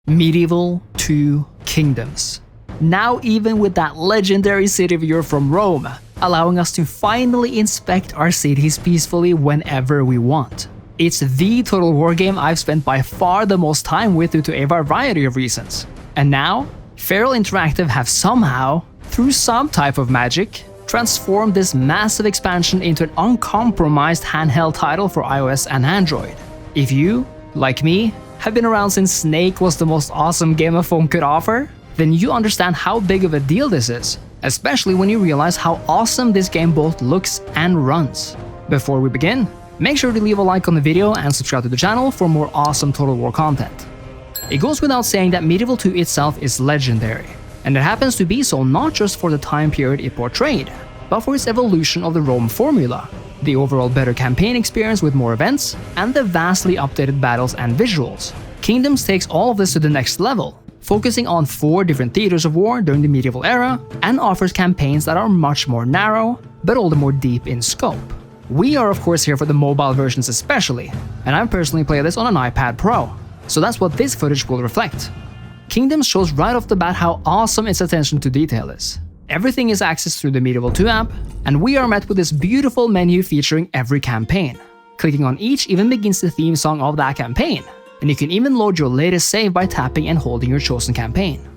Medieval 2 Kingdoms. Now even with that legendary city viewer from Rome, allowing us to finally inspect our cities peacefully whenever we want. It's the Total War game I've spent by far the most time with due to a variety of reasons. And now, Feral Interactive have somehow, through some type of magic, transformed this massive expansion into an uncompromised handheld title for iOS and Android. If you, like me, have been around since Snake was the most awesome game a phone could offer, then you understand how big of a deal this is, especially when you realize how awesome this game both looks and runs. Before we begin, make sure to leave a like on the video and subscribe to the channel for more awesome Total War content. It goes without saying that Medieval 2 itself is legendary, and it happens to be so not just for the time period it portrayed, but for its evolution of the Rome formula, the overall better campaign experience with more events, and the vastly updated battles and visuals. Kingdoms takes all of this to the next level, focusing on 4 different theaters of war during the medieval era, and offers campaigns that are much more narrow, but all the more deep in scope. We are of course here for the mobile versions especially, and I've personally played this on an iPad Pro, so that's what this footage will reflect. Kingdoms shows right off the bat how awesome its attention to detail is. Everything is accessed through the Medieval 2 app, and we are met with this beautiful menu featuring every campaign. Clicking on each even begins the theme song of that campaign, and you can even load your latest save by tapping and holding your chosen campaign.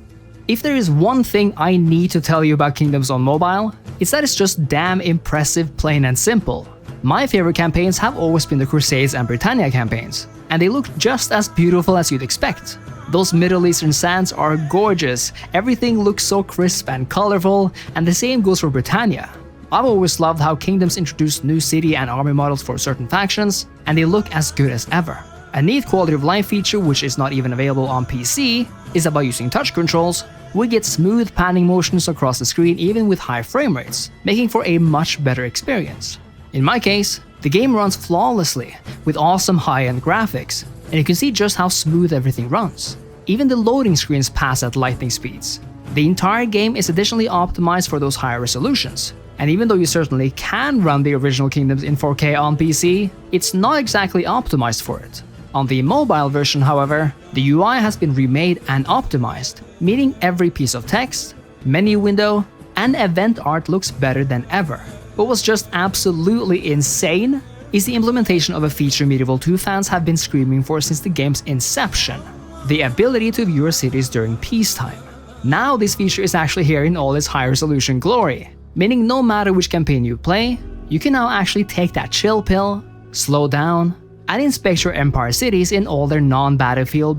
If there is one thing I need to tell you about Kingdoms on mobile, it's that it's just damn impressive, plain and simple. My favorite campaigns have always been the Crusades and Britannia campaigns, and they look just as beautiful as you'd expect. Those Middle Eastern sands are gorgeous, everything looks so crisp and colorful, and the same goes for Britannia. I've always loved how Kingdoms introduce new city and army models for certain factions, and they look as good as ever. A neat quality of life feature which is not even available on PC is that by using touch controls, we get smooth panning motions across the screen even with high frame rates, making for a much better experience. In my case, the game runs flawlessly, with awesome high-end graphics, and you can see just how smooth everything runs. Even the loading screens pass at lightning speeds. The entire game is additionally optimized for those higher resolutions, and even though you certainly can run the original Kingdoms in 4K on PC, it's not exactly optimized for it. On the mobile version, however, the UI has been remade and optimized, meaning every piece of text, menu window, and event art looks better than ever. But what's just absolutely insane is the implementation of a feature Medieval 2 fans have been screaming for since the game's inception: the ability to view your cities during peacetime. Now this feature is actually here in all its high-resolution glory, meaning no matter which campaign you play, you can now actually take that chill pill, slow down, and inspect your empire cities in all their non-battlefield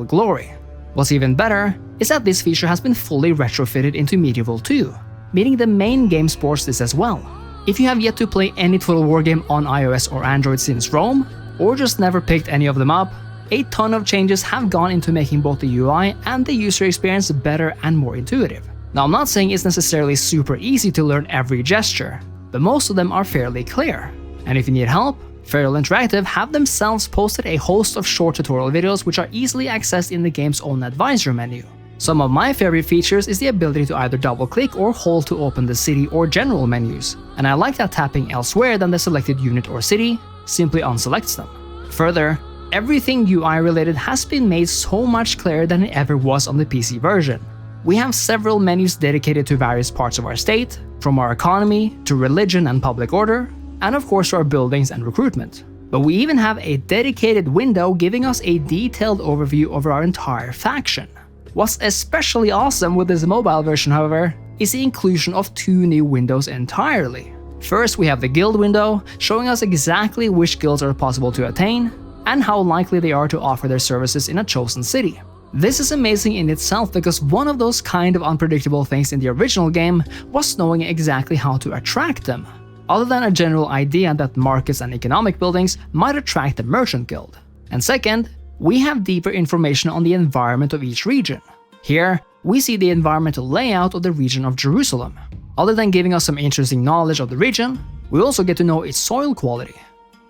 glory. What's even better is that this feature has been fully retrofitted into Medieval 2, meaning the main game supports this as well. If you have yet to play any Total War game on iOS or Android since Rome, or just never picked any of them up, a ton of changes have gone into making both the UI and the user experience better and more intuitive. Now I'm not saying it's necessarily super easy to learn every gesture, but most of them are fairly clear. And if you need help, Feral Interactive have themselves posted a host of short tutorial videos which are easily accessed in the game's own advisor menu. Some of my favorite features is the ability to either double-click or hold to open the city or general menus, and I like that tapping elsewhere than the selected unit or city simply unselects them. Further, everything UI related has been made so much clearer than it ever was on the PC version. We have several menus dedicated to various parts of our state, from our economy to religion and public order, and of course to our buildings and recruitment. But we even have a dedicated window giving us a detailed overview over our entire faction. What's especially awesome with this mobile version, however, is the inclusion of 2 new windows entirely. First, we have the guild window, showing us exactly which guilds are possible to attain, and how likely they are to offer their services in a chosen city. This is amazing in itself because one of those kind of unpredictable things in the original game was knowing exactly how to attract them, other than a general idea that markets and economic buildings might attract the merchant guild. And second, we have deeper information on the environment of each region. Here, we see the environmental layout of the region of Jerusalem. Other than giving us some interesting knowledge of the region, we also get to know its soil quality.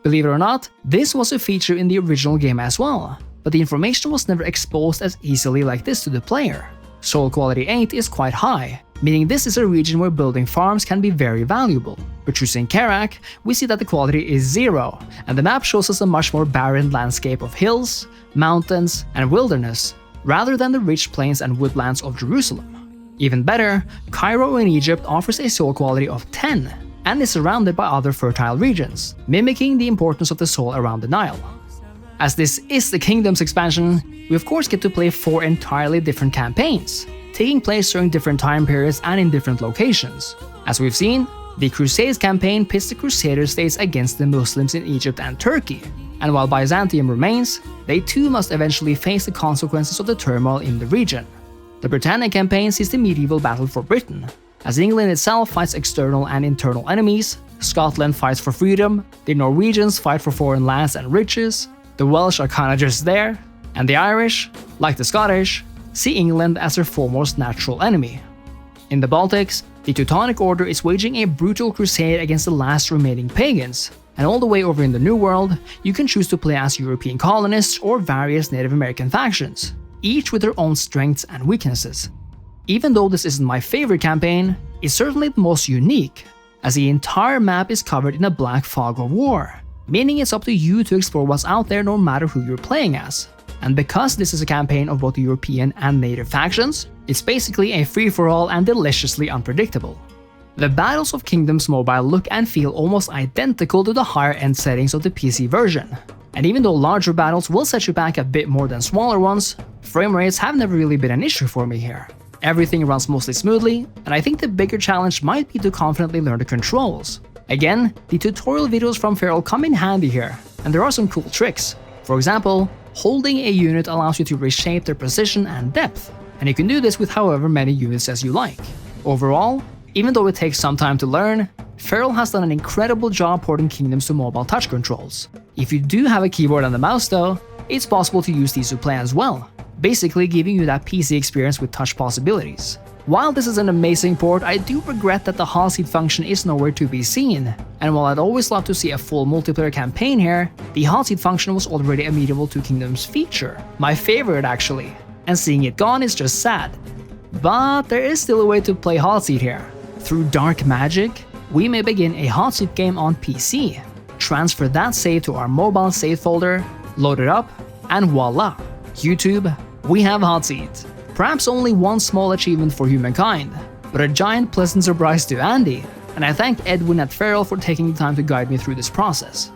Believe it or not, this was a feature in the original game as well, but the information was never exposed as easily like this to the player. Soil quality 8 is quite high, meaning this is a region where building farms can be very valuable. But choosing Karak, we see that the quality is 0, and the map shows us a much more barren landscape of hills, mountains, and wilderness, rather than the rich plains and woodlands of Jerusalem. Even better, Cairo in Egypt offers a soil quality of 10 and is surrounded by other fertile regions, mimicking the importance of the soil around the Nile. As this is the Kingdom's expansion, we of course get to play 4 entirely different campaigns, taking place during different time periods and in different locations. As we've seen, the Crusades campaign pits the Crusader states against the Muslims in Egypt and Turkey, and while Byzantium remains, they too must eventually face the consequences of the turmoil in the region. The Britannic campaign sees the medieval battle for Britain, as England itself fights external and internal enemies, Scotland fights for freedom, the Norwegians fight for foreign lands and riches, the Welsh are kinda just there, and the Irish, like the Scottish, see England as their foremost natural enemy. In the Baltics, the Teutonic Order is waging a brutal crusade against the last remaining pagans, and all the way over in the New World, you can choose to play as European colonists or various Native American factions, each with their own strengths and weaknesses. Even though this isn't my favorite campaign, it's certainly the most unique, as the entire map is covered in a black fog of war, meaning it's up to you to explore what's out there no matter who you're playing as. And because this is a campaign of both European and native factions, it's basically a free-for-all and deliciously unpredictable. The Battles of Kingdoms Mobile look and feel almost identical to the higher-end settings of the PC version. And even though larger battles will set you back a bit more than smaller ones, frame rates have never really been an issue for me here. Everything runs mostly smoothly, and I think the bigger challenge might be to confidently learn the controls. Again, the tutorial videos from Feral come in handy here, and there are some cool tricks. For example, holding a unit allows you to reshape their position and depth, and you can do this with however many units as you like. Overall, even though it takes some time to learn, Feral has done an incredible job porting Kingdoms to mobile touch controls. If you do have a keyboard and a mouse though, it's possible to use these to play as well, basically giving you that PC experience with touch possibilities. While this is an amazing port, I do regret that the hot seat function is nowhere to be seen, and while I'd always love to see a full multiplayer campaign here, the hot seat function was already a medieval 2 Kingdoms feature, my favorite actually, and seeing it gone is just sad. But there is still a way to play hot seat here. Through dark magic, we may begin a hot seat game on PC, transfer that save to our mobile save folder, load it up, and voila! YouTube, we have hot seat. Perhaps only one small achievement for humankind, but a giant pleasant surprise to Andy, and I thank Edwin at Feral for taking the time to guide me through this process.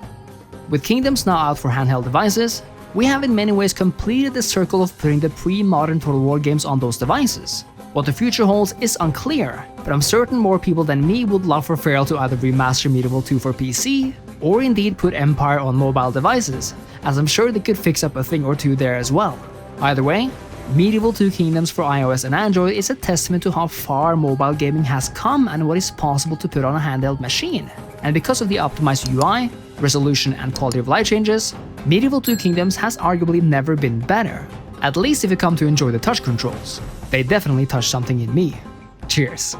With Kingdoms now out for handheld devices, we have in many ways completed the circle of putting the pre-modern Total War games on those devices. What the future holds is unclear, but I'm certain more people than me would love for Feral to either remaster Medieval 2 for PC, or indeed put Empire on mobile devices, as I'm sure they could fix up a thing or two there as well. Either way, Medieval 2 Kingdoms for iOS and Android is a testament to how far mobile gaming has come and what is possible to put on a handheld machine. And because of the optimized UI, resolution and quality of light changes, Medieval 2 Kingdoms has arguably never been better, at least if you come to enjoy the touch controls. They definitely touch something in me. Cheers.